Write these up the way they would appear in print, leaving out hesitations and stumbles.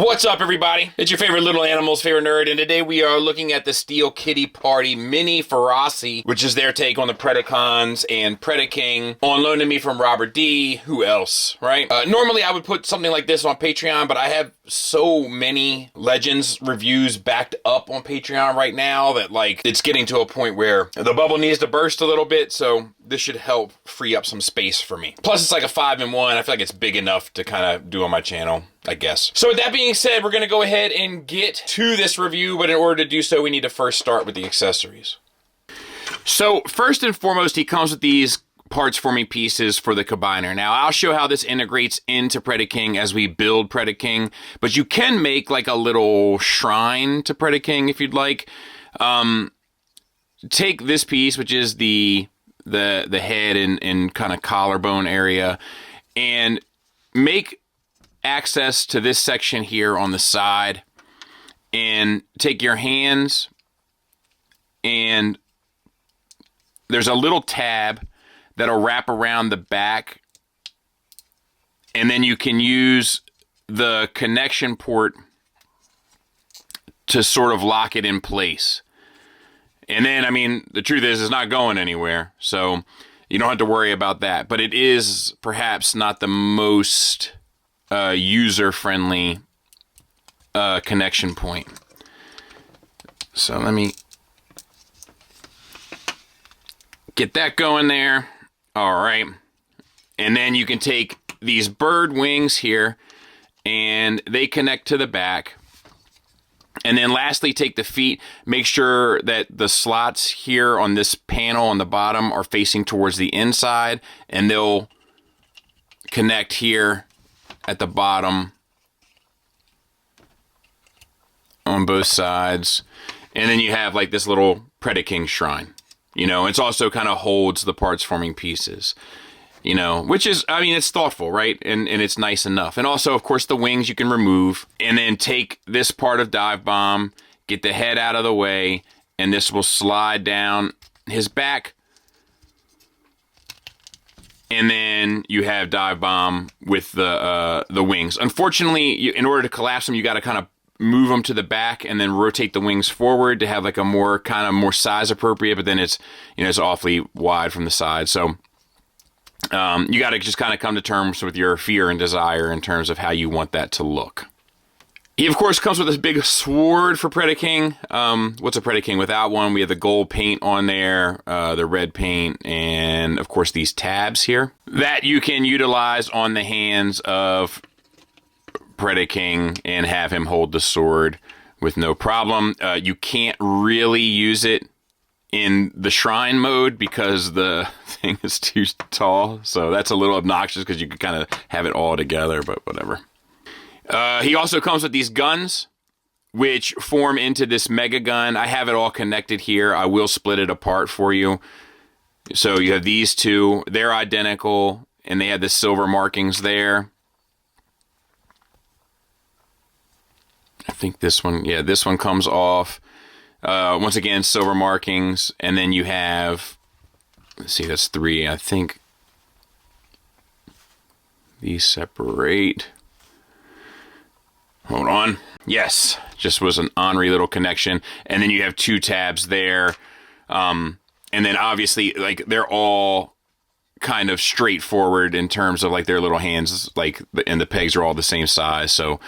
What's up, everybody? It's your favorite little animal's favorite nerd, and today we are looking at the Steel Kitty Party Mini Ferocy, which is their take on the Predacons and Predaking, on loan to me from Robert D. Who else, right? Normally I would put something like this on Patreon, but I have so many Legends reviews backed up on Patreon right now that, like, it's getting to a point where the bubble needs to burst a little bit, so this should help free up some space for me. Plus, it's like a 5-in-1. I feel like it's big enough to kind of do on my channel, I guess. So with that being said, we're going to go ahead and get to this review, but in order to do so, we need to first start with the accessories. So first and foremost, he comes with these parts forming pieces for the combiner. Now, I'll show how this integrates into Predaking as we build Predaking, but you can make like a little shrine to Predaking if you'd like. Take this piece, which is the head and kind of collarbone area, and make access to this section here on the side, and take your hands, and there's a little tab that'll wrap around the back, and then you can use the connection port to sort of lock it in place. And then, I mean, the truth is it's not going anywhere, so you don't have to worry about that. But it is perhaps not the most user-friendly connection point. So let me get that going there. All right. And then you can take these bird wings here, and they connect to the back. And then lastly, take the feet. Make sure that the slots here on this panel on the bottom are facing towards the inside, and they'll connect here at the bottom on both sides. And then you have like this little Predaking shrine. You know, it's also kind of holds the parts forming pieces. You know, which is, I mean, it's thoughtful, right? And it's nice enough. And also, of course, the wings you can remove, and then take this part of Dive Bomb, get the head out of the way, and this will slide down his back. And then you have Dive Bomb with the wings. Unfortunately, in order to collapse them, you got to kind of move them to the back and then rotate the wings forward to have like a more kind of more size appropriate, but then it's, you know, it's awfully wide from the side. So you got to just kind of come to terms with your fear and desire in terms of how you want that to look. He, of course, comes with this big sword for Predaking. What's a Predaking without one? We have the gold paint on there, the red paint, and, of course, these tabs here that you can utilize on the hands of Predaking and have him hold the sword with no problem. You can't really use it in the shrine mode because the thing is too tall, so that's a little obnoxious because you can kind of have it all together, but whatever. He also comes with these guns, which form into this mega gun. I have it all connected here. I will split it apart for you. So you have these two. They're identical, and they have the silver markings there. I think this one, yeah, this one comes off. Once again, silver markings, and then you have, let's see, that's 3, I think. These separate. Hold on. Yes, just was an ornery little connection. And then you have 2 tabs there. And then obviously, like, they're all kind of straightforward in terms of, like, their little hands, like, and the pegs are all the same size. So,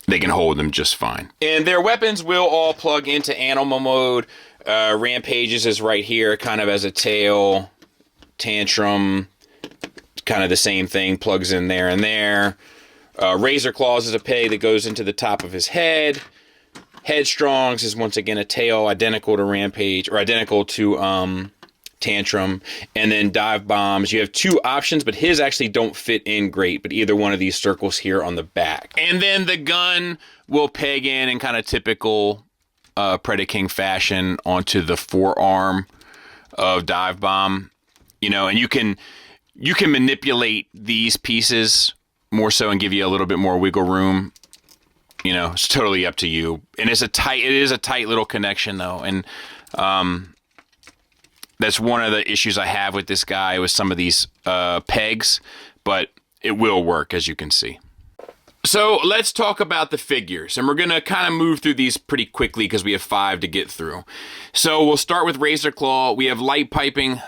they can hold them just fine. And their weapons will all plug into animal mode. Rampages is right here, kind of as a tail. Tantrum, kind of the same thing, plugs in there and there. Razor Claws is a peg that goes into the top of his head. Headstrongs is once again a tail, identical to Rampage, or identical to Tantrum. And then Dive Bombs, you have 2 options, but his actually don't fit in great, but either one of these circles here on the back. And then the gun will peg in kind of typical Predaking fashion onto the forearm of Dive Bomb. You know, and you can manipulate these pieces more so and give you a little bit more wiggle room. You know, it's totally up to you. And it is a tight little connection though. And that's one of the issues I have with this guy with some of these pegs, but it will work, as you can see. So let's talk about the figures, and we're going to kind of move through these pretty quickly because we have 5 to get through. So we'll start with Razor Claw. We have light piping.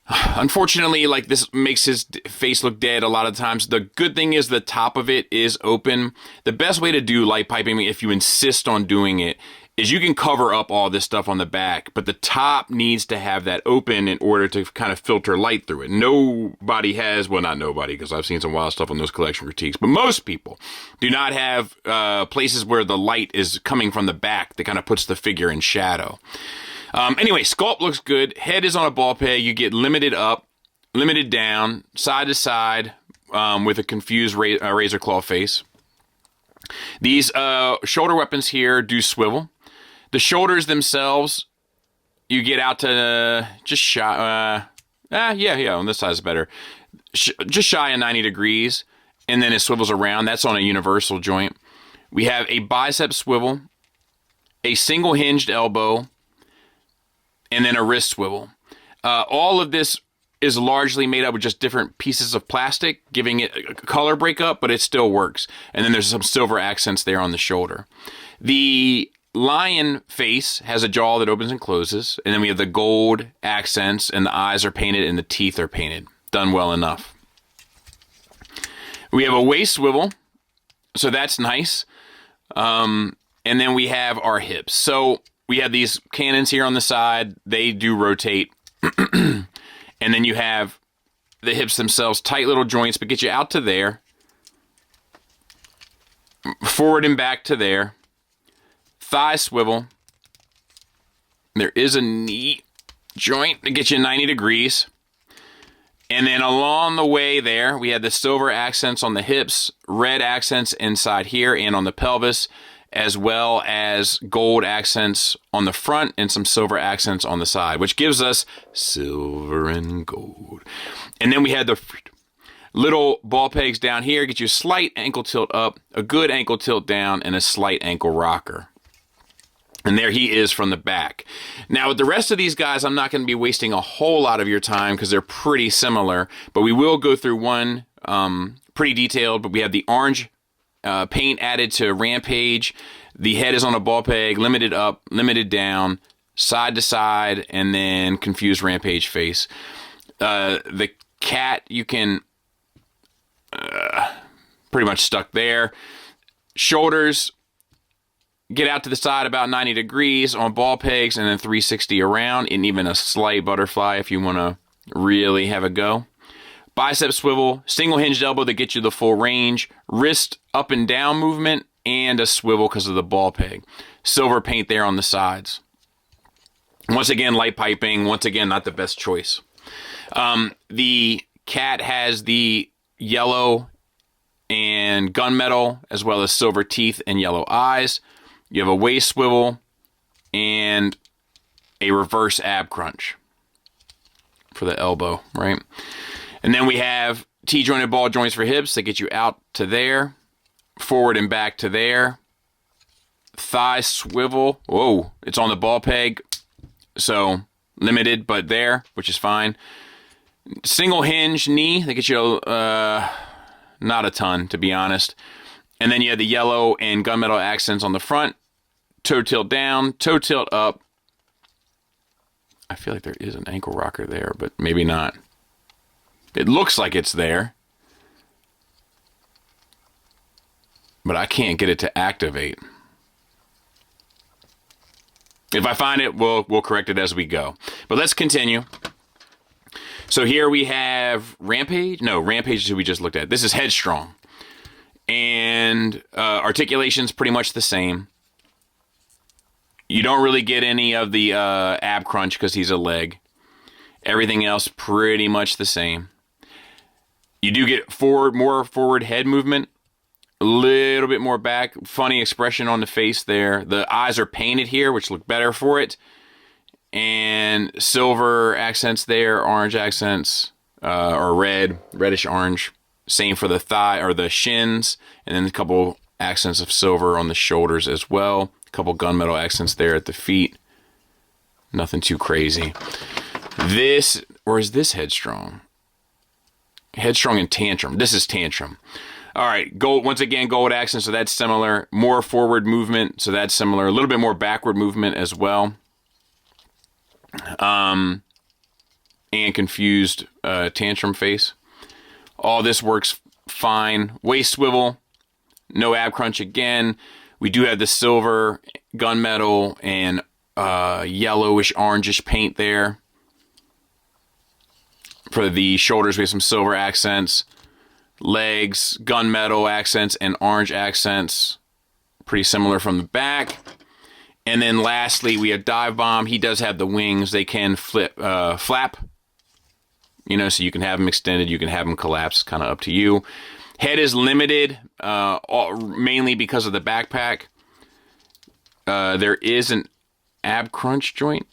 Unfortunately, like, this makes his face look dead a lot of times. The good thing is the top of it is open. The best way to do light piping, if you insist on doing it, is you can cover up all this stuff on the back, but the top needs to have that open in order to kind of filter light through it. Nobody has, well, not nobody, because I've seen some wild stuff on those collection critiques, but most people do not have places where the light is coming from the back that kind of puts the figure in shadow. Anyway, sculpt looks good. Head is on a ball peg. You get limited up, limited down, side to side, with a confused razor claw face. These shoulder weapons here do swivel. The shoulders themselves, you get out to just shy, on this side is better. Just shy of 90 degrees, and then it swivels around. That's on a universal joint. We have a bicep swivel, a single hinged elbow, and then a wrist swivel. All of this is largely made up with just different pieces of plastic, giving it a color breakup, but it still works. And then there's some silver accents there on the shoulder. The lion face has a jaw that opens and closes, and then we have the gold accents, and the eyes are painted and the teeth are painted. Done well enough. We have a waist swivel, so that's nice. And then we have our hips. So we have these cannons here on the side. They do rotate. And then you have the hips themselves, tight little joints, but get you out to there, forward and back to there. Thigh swivel. There is a knee joint to get you 90 degrees. And then along the way there, we have the silver accents on the hips, red accents inside here and on the pelvis, as well as gold accents on the front and some silver accents on the side, which gives us silver and gold. And then we had the little ball pegs down here, get you a slight ankle tilt up, a good ankle tilt down, and a slight ankle rocker. And there he is from the back. Now, with the rest of these guys, I'm not going to be wasting a whole lot of your time because they're pretty similar. But we will go through one pretty detailed. But we have the orange paint added to Rampage. The head is on a ball peg, limited up, limited down, side to side, and then confused Rampage face. The cat, you can pretty much stuck there. Shoulders get out to the side about 90 degrees on ball pegs, and then 360 around, and even a slight butterfly if you want to really have a go. Bicep swivel, single hinged elbow that gets you the full range, wrist up and down movement, and a swivel because of the ball peg. Silver paint there on the sides. Once again, light piping. Once again, not the best choice. The cat has the yellow and gunmetal, as well as silver teeth and yellow eyes. You have a waist swivel and a reverse ab crunch for the elbow, right? And then we have T-jointed ball joints for hips that get you out to there, forward and back to there. Thigh swivel. Whoa, it's on the ball peg, so limited, but there, which is fine. Single hinge knee that gets you not a ton, to be honest. And then you have the yellow and gunmetal accents on the front. Toe tilt down, toe tilt up. I feel like there is an ankle rocker there, but maybe not. It looks like it's there, but I can't get it to activate. If I find it, we'll correct it as we go. But let's continue. So here we have Rampage. No, Rampage is who we just looked at. This is Headstrong. And articulation's pretty much the same. You don't really get any of the ab crunch because he's a leg. Everything else pretty much the same. You do get more forward head movement, a little bit more back. Funny expression on the face there. The eyes are painted here, which look better for it. And silver accents there, orange accents, or reddish orange. Same for the thigh or the shins, and then a couple accents of silver on the shoulders as well. A couple gunmetal accents there at the feet. Nothing too crazy. Or is this Headstrong? Headstrong and Tantrum. This is Tantrum. All right, gold, once again, gold accent, so that's similar. More forward movement, so that's similar. A little bit more backward movement as well. And confused tantrum face. All this works fine. Waist swivel, no ab crunch again. We do have the silver, gunmetal, and yellowish, orangish paint there. For the shoulders, we have some silver accents. Legs, gunmetal accents, and orange accents. Pretty similar from the back. And then lastly, we have Dive Bomb. He does have the wings. They can flap. You know, so you can have them extended. You can have them collapse. Kind of up to you. Head is limited, mainly because of the backpack. There is an ab crunch joint.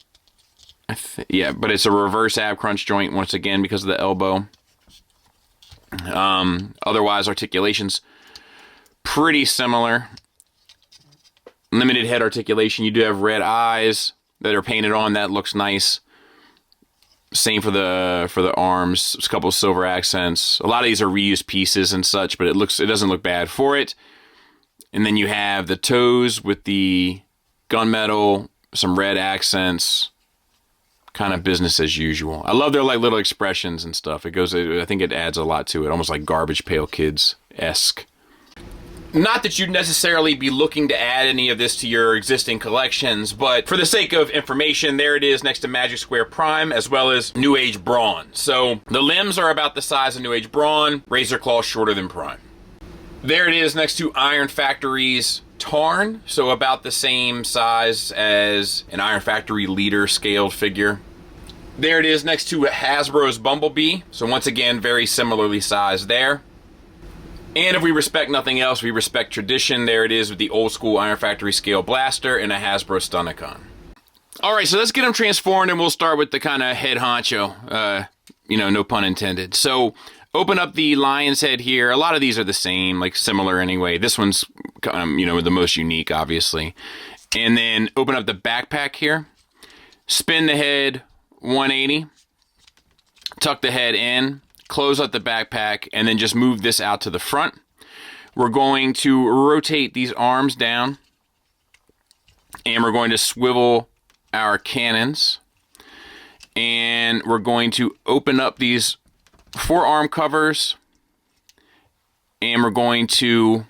Yeah, but it's a reverse ab crunch joint once again because of the elbow. Otherwise, articulation's pretty similar. Limited head articulation. You do have red eyes that are painted on. That looks nice. Same for the arms. A couple of silver accents. A lot of these are reused pieces and such, but it doesn't look bad for it. And then you have the toes with the gunmetal, some red accents. Kind of business as usual. I love their like little expressions and stuff. I think it adds a lot to it, almost like Garbage Pail Kids-esque. Not that you'd necessarily be looking to add any of this to your existing collections, but for the sake of information, there it is next to Magic Square Prime, as well as New Age Brawn. So the limbs are about the size of New Age Brawn, Razor Claw shorter than Prime. There it is next to Iron Factory's Tarn, so about the same size as an Iron Factory leader scaled figure. There it is next to Hasbro's Bumblebee, so once again, very similarly sized there. And if we respect nothing else, we respect tradition. There it is with the old school Iron Factory scale blaster and a Hasbro Stunticon. Alright, so let's get them transformed, and we'll start with the kind of head honcho. No pun intended. So, open up the lion's head here. A lot of these are the same, like similar anyway. This one's, the most unique, obviously. And then open up the backpack here. Spin the head 180. Tuck the head in. Close up the backpack. And then just move this out to the front. We're going to rotate these arms down. And we're going to swivel our cannons. And we're going to open up these forearm covers, and we're going to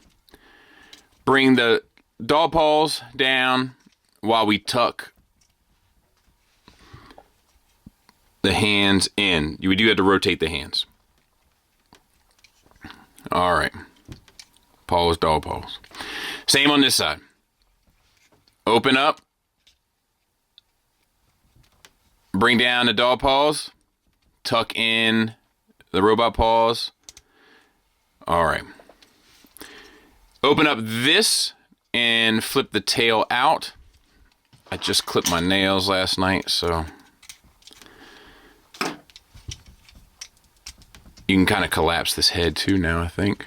bring the dog paws down while we tuck the hands in. We do have to rotate the hands. All right. Paws, dog paws. Same on this side. Open up. Bring down the dog paws. Tuck in the robot paws. All right. Open up this and flip the tail out. I just clipped my nails last night, so you can kind of collapse this head too now, I think.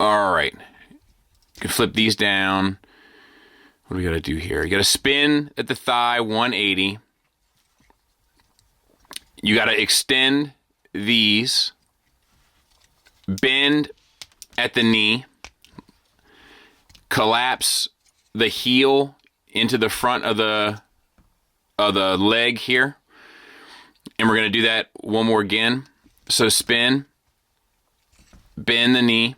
All right. You can flip these down. What do we got to do here? You got to spin at the thigh 180. You got to extend these. Bend at the knee. Collapse the heel into the front of the leg here. And we're going to do that one more again. So spin. Bend the knee.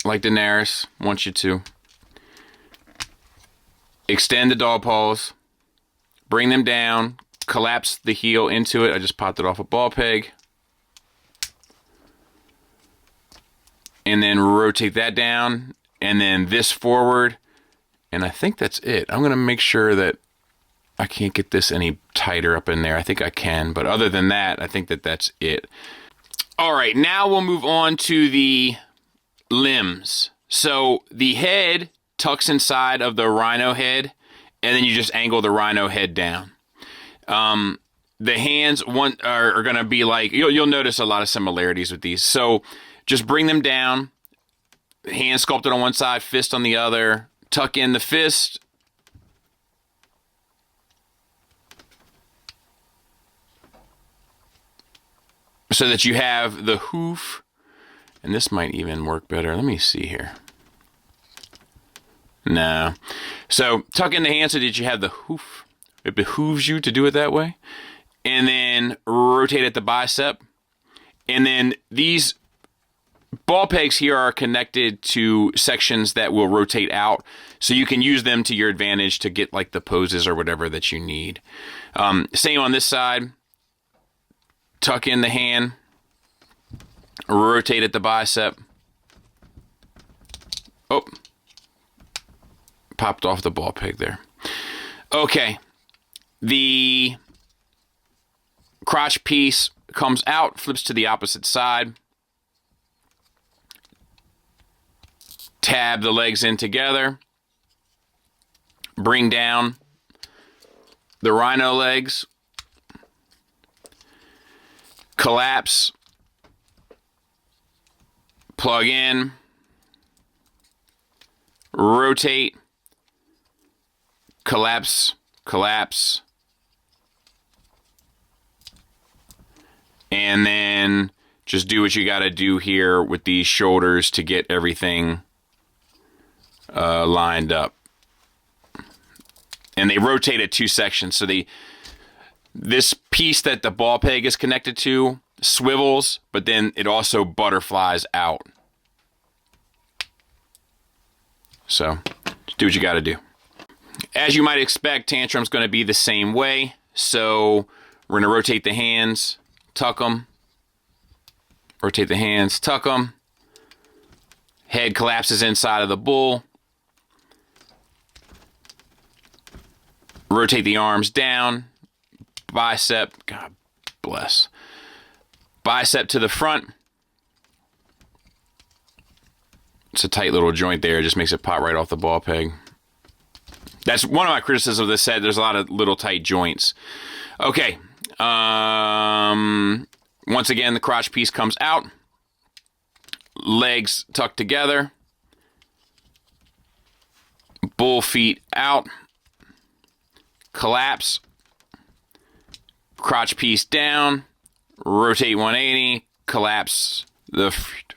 Like Daenerys wants you to. Extend the dog paws. Bring them down. Collapse the heel into it. I just popped it off a ball peg. And then rotate that down. And then this forward. And I think that's it. I'm going to make sure that I can't get this any tighter up in there. I think I can. But other than that, I think that that's it. All right. Now we'll move on to the limbs. So the head tucks inside of the rhino head. And then you just angle the rhino head down. The hands are going to be like, you'll notice a lot of similarities with these. So just bring them down. Hand sculpted on one side, fist on the other. Tuck in the fist. so that you have the hoof. And this might even work better. Let me see here. No. So tuck in the hand so that you have the hoof. It behooves you to do it that way. And then rotate at the bicep. And then these ball pegs here are connected to sections that will rotate out. So you can use them to your advantage to get like the poses or whatever that you need. Same on this side. Tuck in the hand. Rotate at the bicep. Oh. Popped off the ball peg there. Okay. The crotch piece comes out, flips to the opposite side. Tab the legs in together. Bring down the rhino legs. Collapse. Plug in. Rotate. Collapse. Collapse. And then just do what you got to do here with these shoulders to get everything lined up. And they rotate at two sections. So this piece that the ball peg is connected to swivels, but then it also butterflies out. So do what you got to do. As you might expect, tantrum's going to be the same way. So we're going to rotate the hands, tuck them. Rotate the hands, tuck them. Head collapses inside of the bull. Rotate the arms down. Bicep, God bless. Bicep to the front. It's a tight little joint there. It just makes it pop right off the ball peg. That's one of my criticisms of this set. There's a lot of little tight joints. Okay. Once again, the crotch piece comes out. Legs tucked together. Bull feet out. Collapse. Crotch piece down. Rotate 180. Collapse the feet.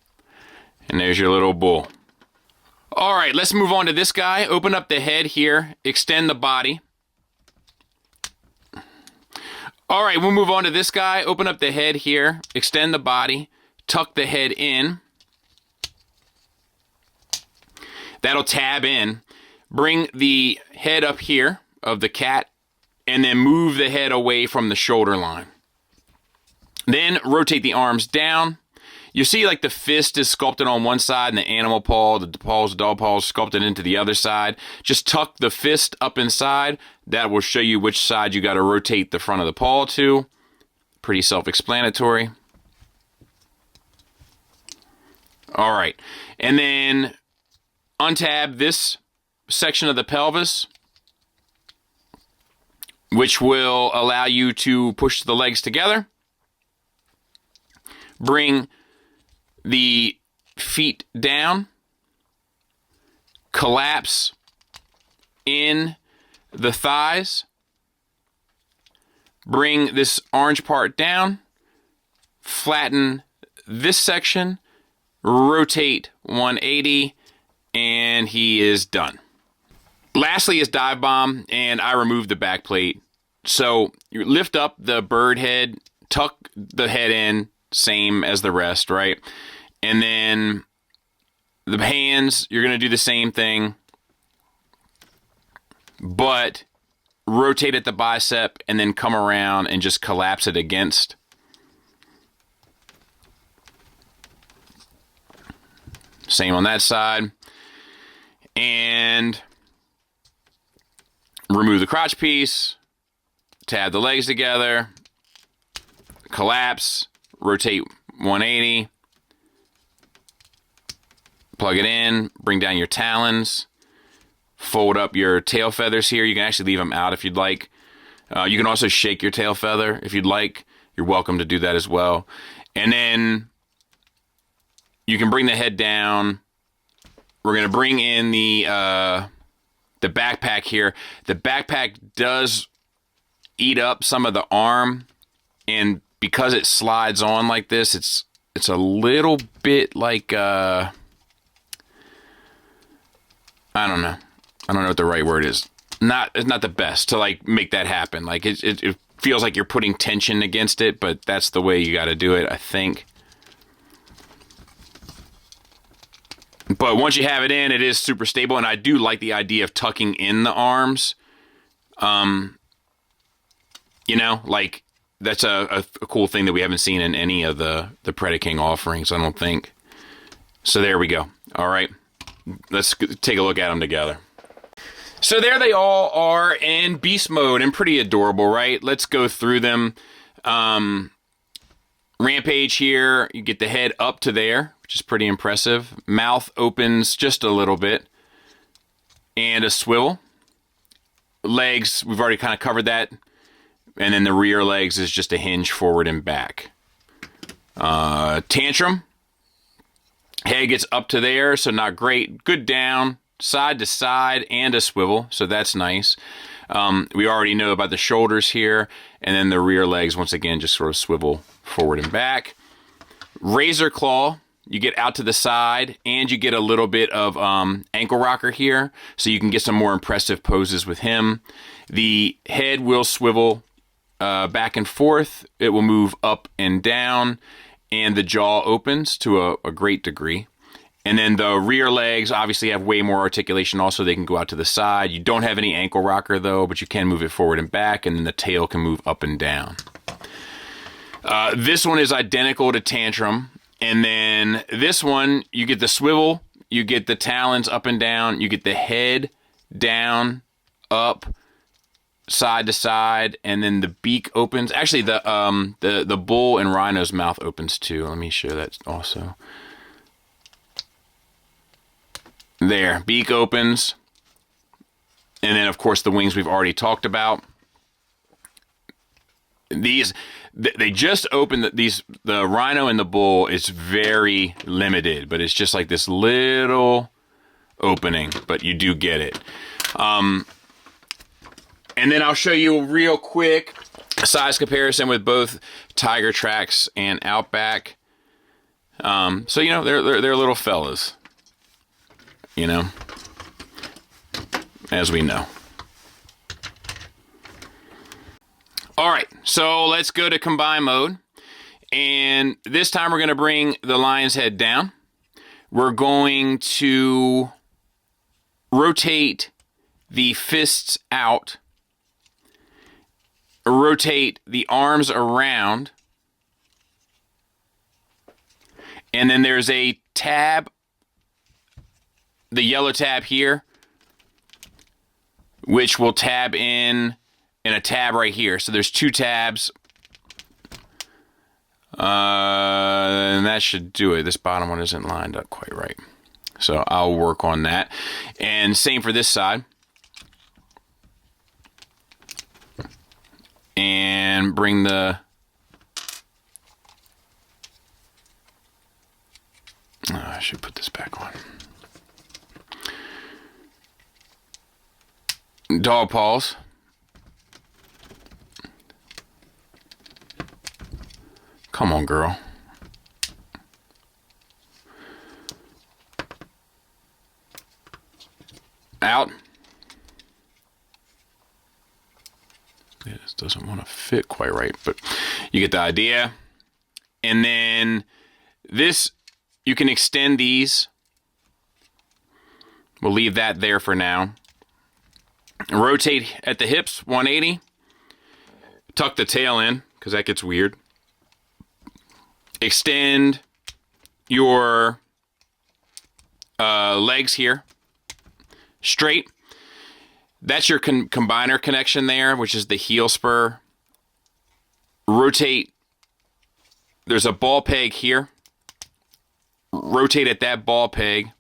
And there's your little bull. All right, let's move on to this guy. Open up the head here. Extend the body. All right, we'll move on to this guy. Open up the head here. Extend the body. Tuck the head in. That'll tab in. Bring the head up here of the cat and then move the head away from the shoulder line. Then rotate the arms down. You see like the fist is sculpted on one side and the animal paw, the dog paw is sculpted into the other side. Just tuck the fist up inside. That will show you which side you got to rotate the front of the paw to. Pretty self-explanatory. All right. And then untab this section of the pelvis, which will allow you to push the legs together. Bring the feet down, collapse in the thighs, bring this orange part down, flatten this section, rotate 180, and he is done. Lastly is dive bomb, and I removed the back plate. So you lift up the bird head, tuck the head in, same as the rest, right? And then the hands, you're going to do the same thing, but rotate at the bicep and then come around and just collapse it against. Same on that side. And remove the crotch piece, tab the legs together, collapse, rotate 180, plug it in, bring down your talons, fold up your tail feathers here. You can actually leave them out if you'd like. You can also shake your tail feather if you'd like. You're welcome to do that as well. And then you can bring the head down. We're going to bring in the backpack here. The backpack does eat up some of the arm and because it slides on like this, it's a little bit like, I don't know. I don't know what the right word is. It's not the best to like make that happen. Like it feels like you're putting tension against it, but that's the way you got to do it, I think. But once you have it in, it is super stable, and I do like the idea of tucking in the arms. You know, like that's a cool thing that we haven't seen in any of the Predaking offerings, I don't think. So there we go. All right, let's take a look at them together. So there they all are in beast mode and pretty adorable, right? Let's go through them. Rampage here, you get the head up to there, which is pretty impressive. Mouth opens just a little bit. And a swivel. Legs, we've already kind of covered that. And then the rear legs is just a hinge forward and back. Tantrum. Head gets up to there, so not great. Good down. Side to side and a swivel, so that's nice. We already know about the shoulders here, and then the rear legs, once again, just sort of swivel forward and back. Razor claw, you get out to the side, and you get a little bit of ankle rocker here, so you can get some more impressive poses with him. The head will swivel back and forth. It will move up and down, and the jaw opens to a great degree. And then the rear legs obviously have way more articulation also. They can go out to the side. You don't have any ankle rocker though, but you can move it forward and back, and then the tail can move up and down. This one is identical to Tantrum. And then this one, you get the swivel, you get the talons up and down, you get the head down, up, side to side, and then the beak opens. Actually, the bull and rhino's mouth opens too. Let me show that also. There, beak opens, and then of course the wings we've already talked about. These, they just opened the rhino and the bull is very limited, but it's just like this little opening, but you do get it. And then I'll show you real quick a size comparison with both Tiger Tracks and Outback. So you know they're little fellas. You know, as we know. All right, so let's go to combine mode. And this time we're going to bring the lion's head down. We're going to rotate the fists out. Rotate the arms around. And then there's a tab, the yellow tab here, which will tab in a tab right here. So there's two tabs. And that should do it. This bottom one isn't lined up quite right. So I'll work on that. And same for this side. And bring the... I should put this back on. Dog paws. Come on, girl. Out. This doesn't want to fit quite right, but you get the idea. And then this, you can extend these. We'll leave that there for now. Rotate at the hips, 180. Tuck the tail in, because that gets weird. Extend your legs here. Straight. That's your combiner connection there, which is the heel spur. Rotate. There's a ball peg here. Rotate at that ball peg.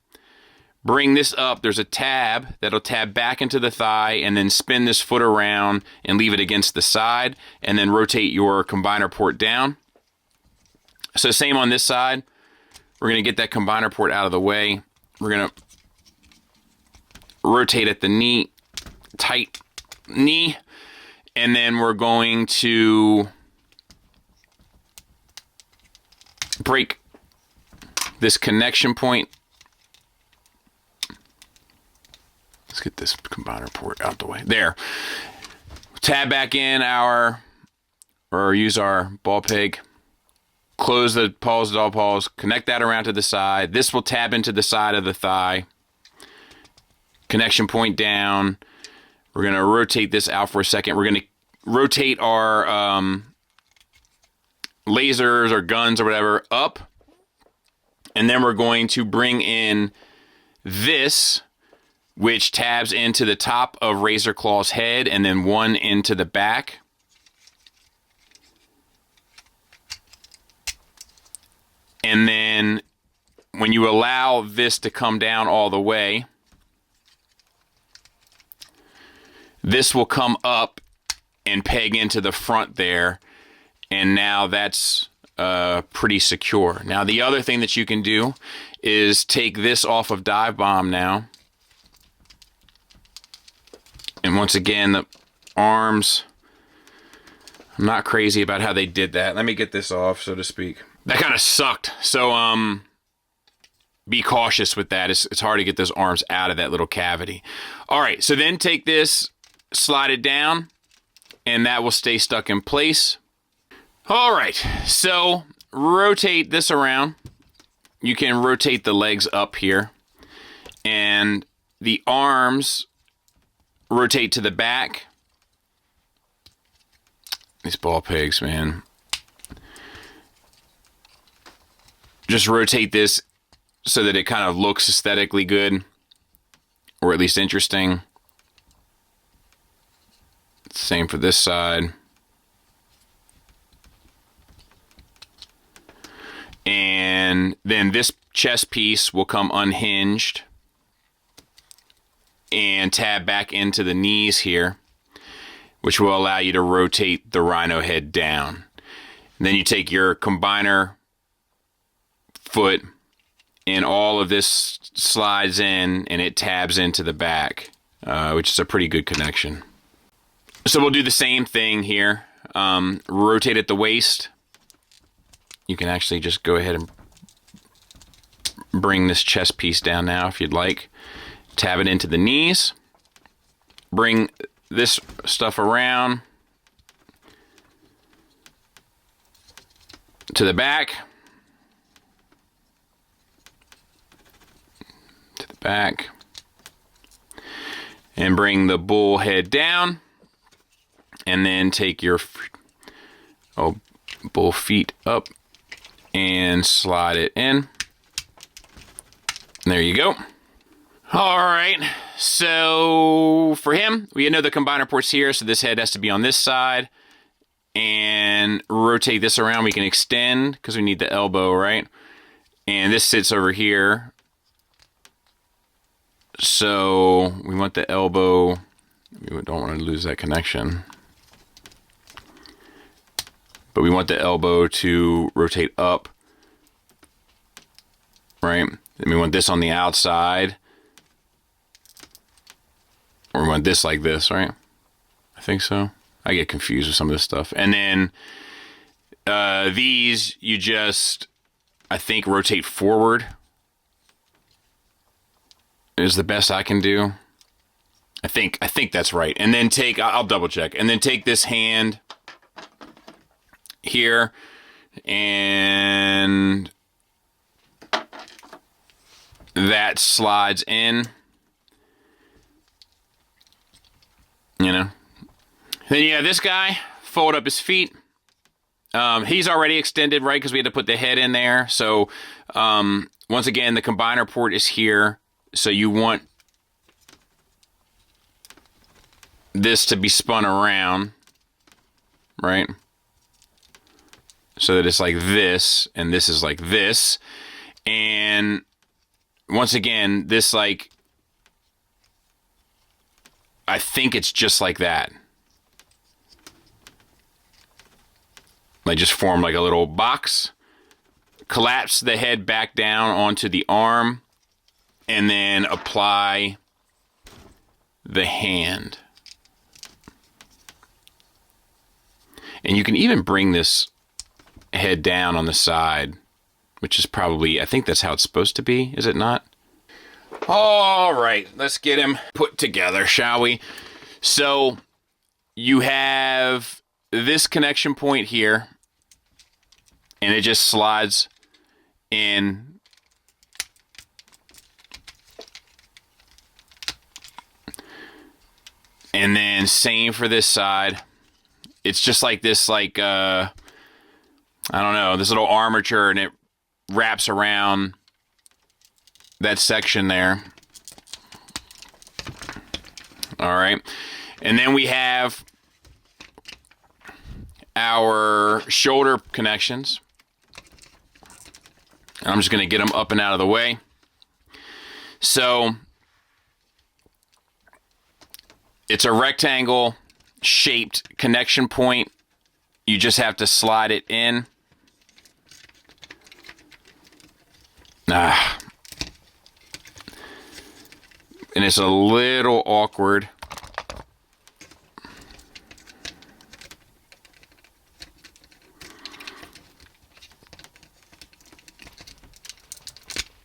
Bring this up. There's a tab that'll tab back into the thigh, and then spin this foot around and leave it against the side, and then rotate your combiner port down. So same on this side. We're going to get that combiner port out of the way. We're going to rotate at the knee, tight knee, and then we're going to break this connection point. Let's get this combiner port out the way. There. Tab back in or use our ball peg. Close the paws, dog paws, connect that around to the side. This will tab into the side of the thigh. Connection point down. We're going to rotate this out for a second. We're going to rotate our lasers or guns or whatever up. And then we're going to bring in this, which tabs into the top of Razor Claw's head and then one into the back. And then when you allow this to come down all the way, this will come up and peg into the front there. And now that's pretty secure. Now the other thing that you can do is take this off of Dive Bomb now. And once again, the arms, I'm not crazy about how they did that. Let me get this off, so to speak. That kind of sucked. So be cautious with that. It's hard to get those arms out of that little cavity. All right, so then take this, slide it down, and that will stay stuck in place. All right, so rotate this around. You can rotate the legs up here, and the arms rotate to the back. These ball pegs, man. Just rotate this so that it kind of looks aesthetically good, or at least interesting. Same for this side. And then this chest piece will come unhinged and tab back into the knees here, which will allow you to rotate the rhino head down. And then you take your combiner foot and all of this slides in and it tabs into the back, which is a pretty good connection. So we'll do the same thing here. Rotate at the waist. You can actually just go ahead and bring this chest piece down now if you'd like. Tab it into the knees. Bring this stuff around to the back. To the back. And bring the bull head down. And then take your bull feet up and slide it in. There you go. All right, so for him, we know the combiner port's here, so this head has to be on this side. And rotate this around. We can extend because we need the elbow, right? And this sits over here. So we want the elbow. We don't want to lose that connection. But we want the elbow to rotate up, right? And we want this on the outside. Or we want this like this, right? I think so. I get confused with some of this stuff. And then these, you just, I think, rotate forward is the best I can do. I think that's right. And then take, I'll double check. And then take this hand here and that slides in, you know. Then you have this guy fold up his feet. He's already extended, right, because we had to put the head in there. So once again, the combiner port is here, so you want this to be spun around, right? So that it's like this, and this is like this. And once again, this, like, I think it's just like that. Like, just form like a little box. Collapse the head back down onto the arm. And then apply the hand. And you can even bring this head down on the side which is probably, I think that's how it's supposed to be, is it not? All right, let's get him put together, shall we? So you have this connection point here, and it just slides in. And then same for this side. It's just like this, like, I don't know, this little armature, and it wraps around that section there. All right. And then we have our shoulder connections. And I'm just going to get them up and out of the way. So it's a rectangle shaped connection point. You just have to slide it in. And it's a little awkward.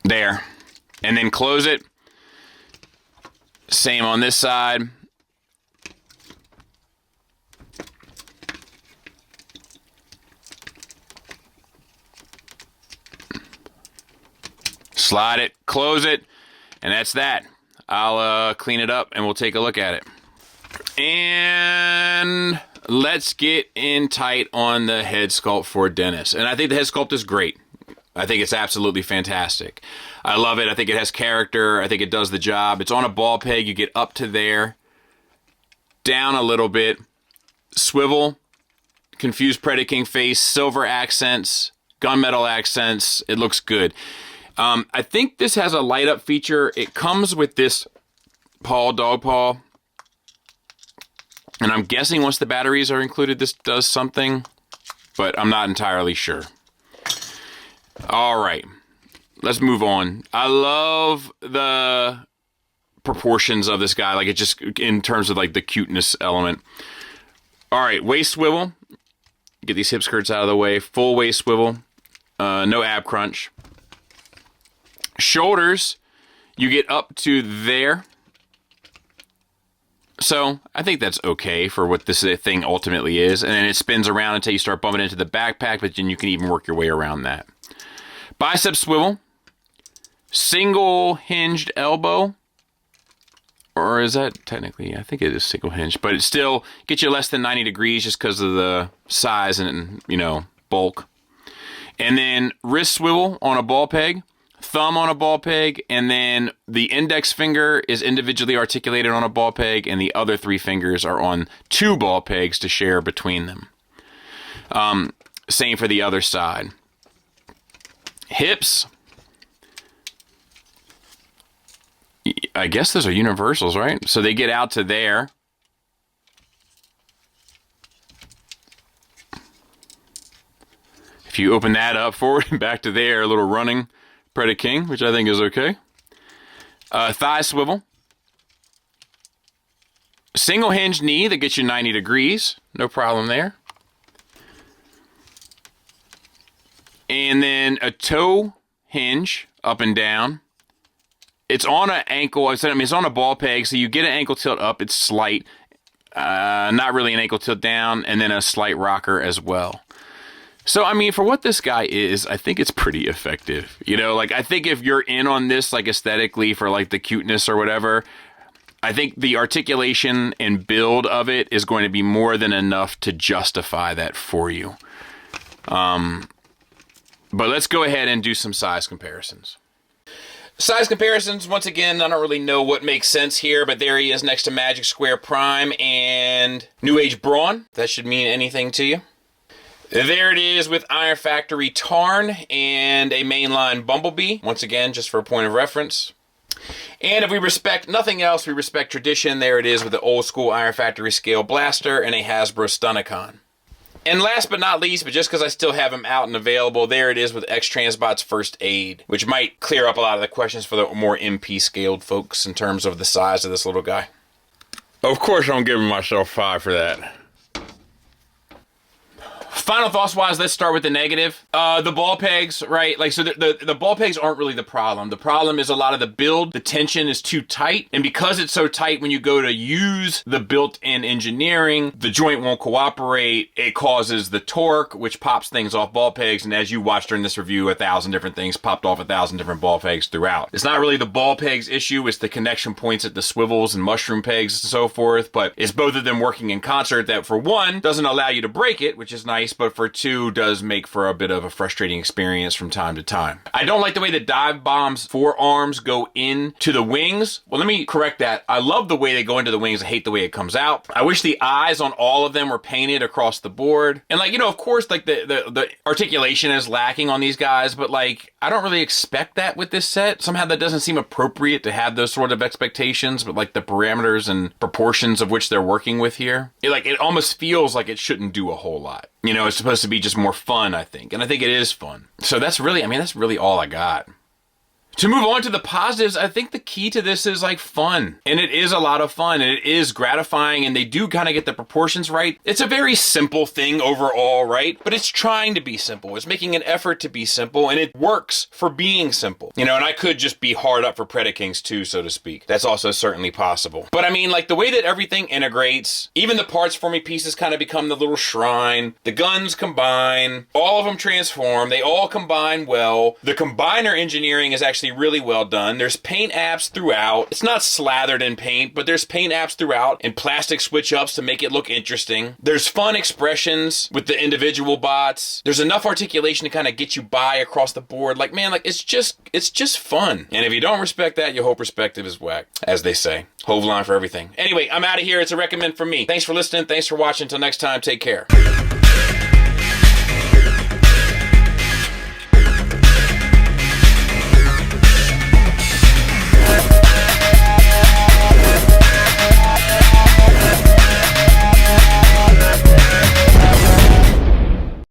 There. And then close it. Same on this side. Slide it, close it, and that's that. I'll clean it up and we'll take a look at it. And let's get in tight on the head sculpt for Dennis. And I think the head sculpt is great. I think it's absolutely fantastic. I love it. I think it has character. I think it does the job. It's on a ball peg. You get up to there, down a little bit, swivel, confused Predaking face, silver accents, gunmetal accents. It looks good. I think this has a light up feature. It comes with this dog paw. And I'm guessing once the batteries are included, this does something, but I'm not entirely sure. All right, let's move on. I love the proportions of this guy. Like, it just, in terms of like the cuteness element. All right, waist swivel. Get these hip skirts out of the way. Full waist swivel. No ab crunch. Shoulders, you get up to there. So I think that's okay for what this thing ultimately is. And then it spins around until you start bumping into the backpack, but then you can even work your way around that. Bicep swivel. Single hinged elbow. Or is that technically, I think it is single hinged, but it still gets you less than 90 degrees just because of the size and, you know, bulk. And then wrist swivel on a ball peg. Thumb on a ball peg, and then the index finger is individually articulated on a ball peg, and the other three fingers are on two ball pegs to share between them. Same for the other side. Hips. I guess those are universals, right? So they get out to there. If you open that up forward and back to there, a little running Predaking, which I think is okay. Thigh swivel. Single hinge knee that gets you 90 degrees. No problem there. And then a toe hinge up and down. It's on an ankle. I mean, it's on a ball peg, so you get an ankle tilt up. It's slight. Not really an ankle tilt down, and then a slight rocker as well. So, I mean, for what this guy is, I think it's pretty effective. You know, like, I think if you're in on this, like, aesthetically for, like, the cuteness or whatever, I think the articulation and build of it is going to be more than enough to justify that for you. But let's go ahead and do some size comparisons. Size comparisons, once again, I don't really know what makes sense here, but there he is next to Magic Square Prime and New Age Brawn. That should mean anything to you. There it is with Iron Factory Tarn and a mainline Bumblebee. Once again, just for a point of reference. And if we respect nothing else, we respect tradition. There it is with the old school Iron Factory Scale Blaster and a Hasbro Stunnicon. And last but not least, but just because I still have them out and available, there it is with X-Transbot's First Aid, which might clear up a lot of the questions for the more MP scaled folks in terms of the size of this little guy. Of course I'm giving myself 5 for that. Final thoughts wise, let's start with the negative. The ball pegs, right? Like, so the ball pegs aren't really the problem. The problem is a lot of the build, the tension is too tight. And because it's so tight, when you go to use the built-in engineering, the joint won't cooperate. It causes the torque, which pops things off ball pegs. And as you watched during this review, 1,000 different things popped off 1,000 different ball pegs throughout. It's not really the ball pegs issue. It's the connection points at the swivels and mushroom pegs and so forth. But it's both of them working in concert that, for one, doesn't allow you to break it, which is nice, but for two, does make for a bit of a frustrating experience from time to time. I don't like the way the dive bomb's forearms go into the wings. Well, let me correct that. I love the way they go into the wings. I hate the way it comes out. I wish the eyes on all of them were painted across the board. And like, you know, of course, like the articulation is lacking on these guys, but like, I don't really expect that with this set. Somehow that doesn't seem appropriate to have those sort of expectations, but like the parameters and proportions of which they're working with here, it almost feels like it shouldn't do a whole lot. You know, it's supposed to be just more fun, I think. And I think it is fun. So that's really all I got. To move on to the positives, I think the key to this is like fun. And it is a lot of fun, and it is gratifying, and they do kind of get the proportions right. It's a very simple thing overall, right? But it's trying to be simple. It's making an effort to be simple, and it works for being simple. You know, and I could just be hard up for Predakings too, so to speak. That's also certainly possible. But I mean, like the way that everything integrates, even the parts forming pieces kind of become the little shrine. The guns combine, all of them transform, they all combine well. The combiner engineering is actually really well done. There's paint apps throughout. It's not slathered in paint, but there's paint apps throughout and plastic switch ups to make it look interesting. There's fun expressions with the individual bots. There's enough articulation to kind of get you by across the board. Like, man, like it's just fun. And if you don't respect that, you hope perspective is whack, as they say. Hove line for everything. Anyway, I'm out of here. It's a recommend from me. Thanks for listening. Thanks for watching. Until next time, take care.